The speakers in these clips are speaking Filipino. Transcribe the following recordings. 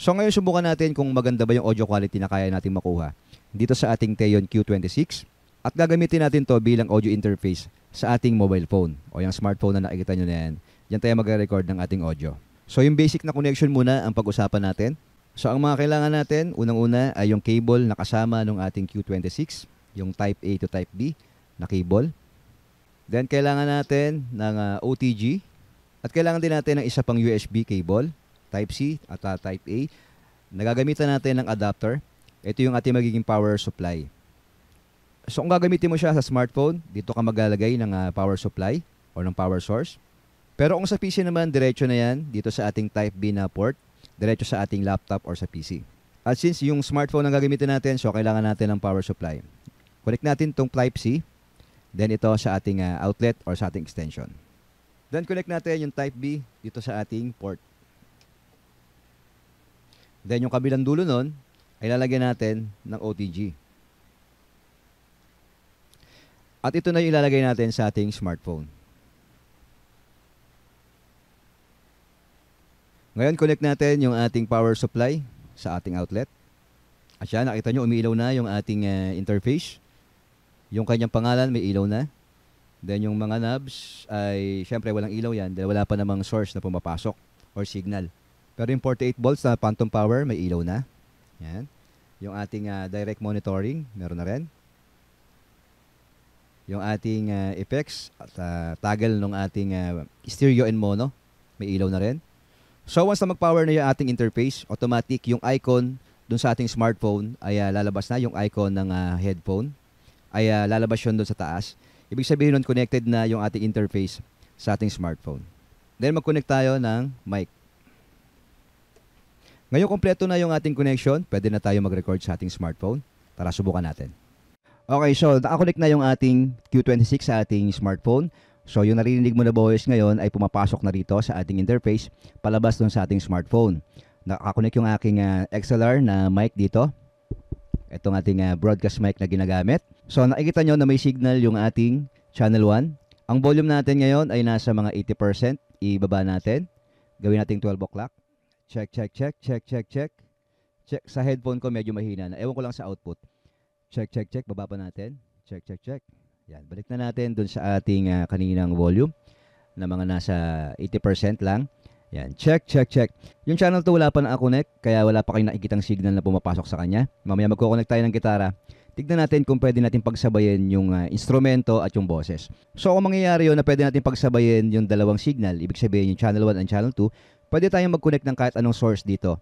So ngayon subukan natin kung maganda ba yung audio quality na kaya natin makuha dito sa ating Teon Q26 at gagamitin natin to bilang audio interface sa ating mobile phone o yung smartphone na nakikita nyo na yan. Yan tayo magre-record ng ating audio. So yung basic na connection muna ang pag-usapan natin. So ang mga kailangan natin, unang-una ay yung cable na kasama ng ating Q26, yung Type A to Type B na cable. Then kailangan natin ng OTG at kailangan din natin ng isa pang USB cable, Type C at Type A. Nagagamitan natin ng adapter. Ito yung ating magiging power supply. So kung gagamitin mo siya sa smartphone, dito ka maglalagay ng power supply o ng power source. Pero kung sa PC naman, diretso na yan dito sa ating Type B na port, diretso sa ating laptop or sa PC. At since yung smartphone ang gagamitin natin, so kailangan natin ng power supply. Connect natin itong Type C, then ito sa ating outlet or sa ating extension. Then connect natin yung Type B dito sa ating port. Then yung kabilang dulo nun, ay lalagyan natin ng OTG. At ito na yung ilalagay natin sa ating smartphone. Ngayon, connect natin yung ating power supply sa ating outlet. At siya, nakita nyo, umiilaw na yung ating interface. Yung kanyang pangalan, may ilaw na. Then yung mga knobs ay, syempre, walang ilaw yan dahil wala pa namang source na pumapasok or signal. Pero yung 48 volts na phantom power, may ilaw na. Yan. Yung ating direct monitoring, meron na rin. Yung ating effects at toggle ng ating stereo and mono, may ilaw na rin. So once na mag-power na yung ating interface, automatic yung icon dun sa ating smartphone ay lalabas na, yung icon ng headphone ay lalabas yun dun sa taas. Ibig sabihin nun connected na yung ating interface sa ating smartphone. Then mag-connect tayo ng mic. Ngayon kompleto na yung ating connection, pwede na tayo mag-record sa ating smartphone. Tara, subukan natin. Okay, so nakakonect na yung ating Q26 sa ating smartphone. So yung narinig mo na voice ngayon ay pumapasok na rito sa ating interface, palabas dun sa ating smartphone. Nakakonect yung aking XLR na mic dito. Itong ating broadcast mic na ginagamit. So nakikita nyo na may signal yung ating channel 1. Ang volume natin ngayon ay nasa mga 80%. Ibaba natin. Gawin natin 12 o'clock. Check, check, check, check, check, check. Check. Sa headphone ko medyo mahina na. Ewan ko lang sa output. Check, check, check. Baba pa natin. Check, check, check. Yan. Balik na natin dun sa ating kaninang volume na mga nasa 80% lang. Yan. Check, check, check. Yung channel to wala pa na-connect kaya wala pa kayong nakikitang signal na pumapasok sa kanya. Mamaya magko-connect tayo ng gitara. Tignan natin kung pwede natin pagsabayin yung instrumento at yung boses. So kung mangyayari yun na pwede natin pagsabayin yung dalawang signal, ibig sabihin yung channel 1 and channel 2, pwede tayong mag-connect ng kahit anong source dito.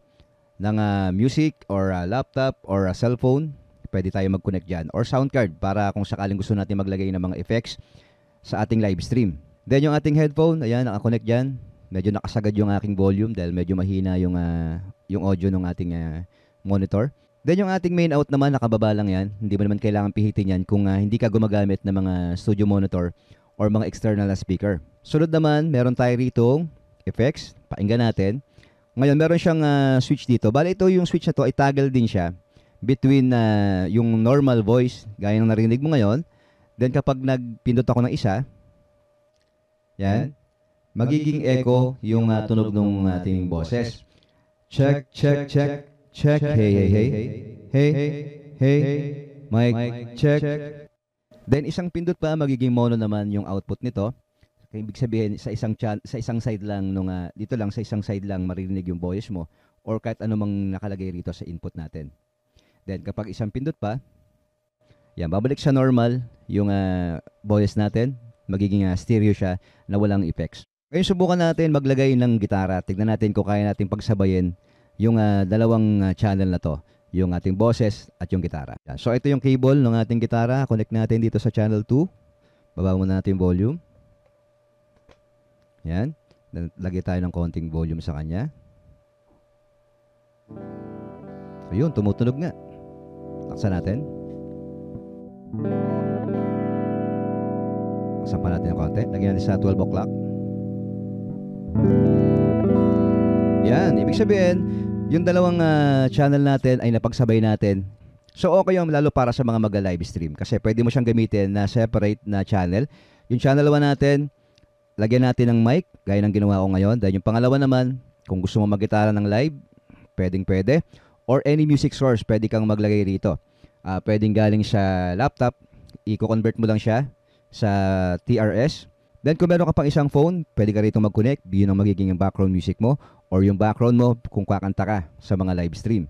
Ng music or laptop or cellphone. Pwede tayo mag-connect dyan. Or sound card para kung sakaling gusto natin maglagay ng mga effects sa ating live stream. Then yung ating headphone, ayan, naka-connect dyan. Medyo nakasagad yung aking volume dahil medyo mahina yung audio ng ating monitor. Then yung ating main out naman, nakababa lang yan. Hindi mo naman kailangan pihitin yan kung hindi ka gumagamit ng mga studio monitor or mga external na speaker. Sunod naman, meron tayo rito effects. Pakinggan natin. Ngayon, meron siyang switch dito. Bale, ito yung switch na to, i-toggle din siya between yung normal voice, gaya ng narinig mo ngayon. Then kapag nagpindot ako ng isa, yan, magiging echo yung tunog ng ating boses. Check, check, check, check, hey, hey, hey, hey, hey, mic, check. Then isang pindot pa, magiging mono naman yung output nito. Ibig sabihin, sa isang side lang, dito lang, sa isang side lang maririnig yung boses mo or kahit anumang nakalagay rito sa input natin. Then, kapag isang pindot pa, yan, babalik sa normal yung boses natin. Magiging stereo siya na walang effects. Ngayon, subukan natin maglagay ng gitara. Tignan natin kung kaya natin pagsabayin yung dalawang channel na to. Yung ating boses at yung gitara. Yan. So, ito yung cable ng ating gitara. Connect natin dito sa channel 2. Baba muna natin yung volume. Yan. Lagay tayo ng konting volume sa kanya. So, yun. Tumutunog nga. Taksan natin. Taksan pa natin ng konti. Lagyan natin sa 12 o'clock. Yan. Ibig sabihin, yung dalawang channel natin ay napagsabay natin. So, okay yung lalo para sa mga mag-live stream. Kasi pwede mo siyang gamitin na separate na channel. Yung channel 1 natin, lagyan natin ng mic, gaya ng ginawa ko ngayon. Dahil yung pangalawa naman, kung gusto mo mag-gitara ng live, pwede. Or any music source, pwede kang maglagay rito. Pwedeng galing sa laptop, i-convert mo lang siya sa TRS. Then kung meron ka pang isang phone, pwede ka rito mag-connect. Yun ang magiging yung background music mo or yung background mo kung kakanta ka sa mga live stream.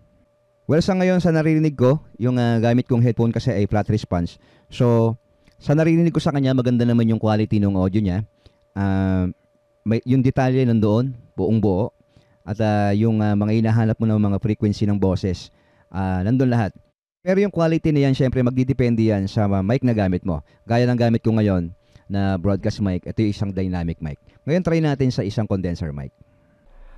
Well, sa ngayon, sa naririnig ko, yung gamit kong headphone kasi ay flat response. So, sa naririnig ko sa kanya, maganda naman yung quality ng audio niya. Yung detalye nandoon, buong buo. At yung mga hinahanap mo ng mga frequency ng boses, nandun lahat. Pero yung quality na yan, syempre magdidepende yan sa mic na gamit mo. Gaya ng gamit ko ngayon na broadcast mic, ito yung isang dynamic mic. Ngayon try natin sa isang condenser mic.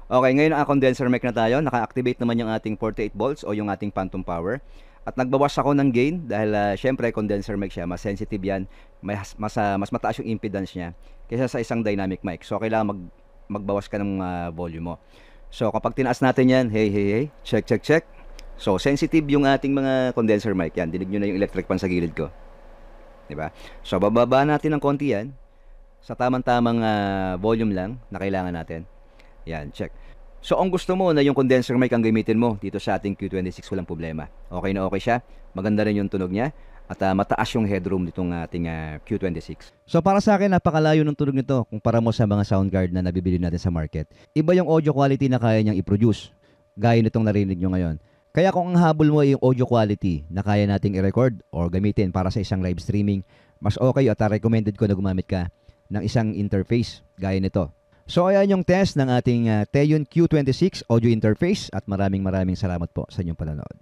Okay, ngayon ang condenser mic na tayo. Naka-activate naman yung ating 48 volts o yung ating phantom power. At nagbawas ako ng gain dahil syempre condenser mic siya, mas sensitive yan. Mas mataas yung impedance niya kaysa sa isang dynamic mic. So kailangan magbawas ka ng volume mo. So kapag tinaas natin yan, hey, check. So sensitive yung ating mga condenser mic. Yan, dinig nyo na yung electric fan sa gilid ko. Diba? So bababa natin ng konti yan sa tamang-tamang volume lang na kailangan natin. Yan, check. So ang gusto mo na yung condenser mic ang gamitin mo dito sa ating Q26, walang problema. Okay na okay siya. Maganda rin yung tunog niya. At mataas yung headroom nitong ating Q26. So para sa akin, napakalayo ng tunog nito kumpara mo sa mga sound card na nabibili natin sa market. Iba yung audio quality na kaya niyang i-produce. Gaya nitong narinig nyo ngayon. Kaya kung ang habol mo ay yung audio quality na kaya nating i-record or gamitin para sa isang live streaming, mas okay at recommended ko na gumamit ka ng isang interface gaya nito. So ayan yung test ng ating Teyon Q26 audio interface at maraming salamat po sa inyong panonood.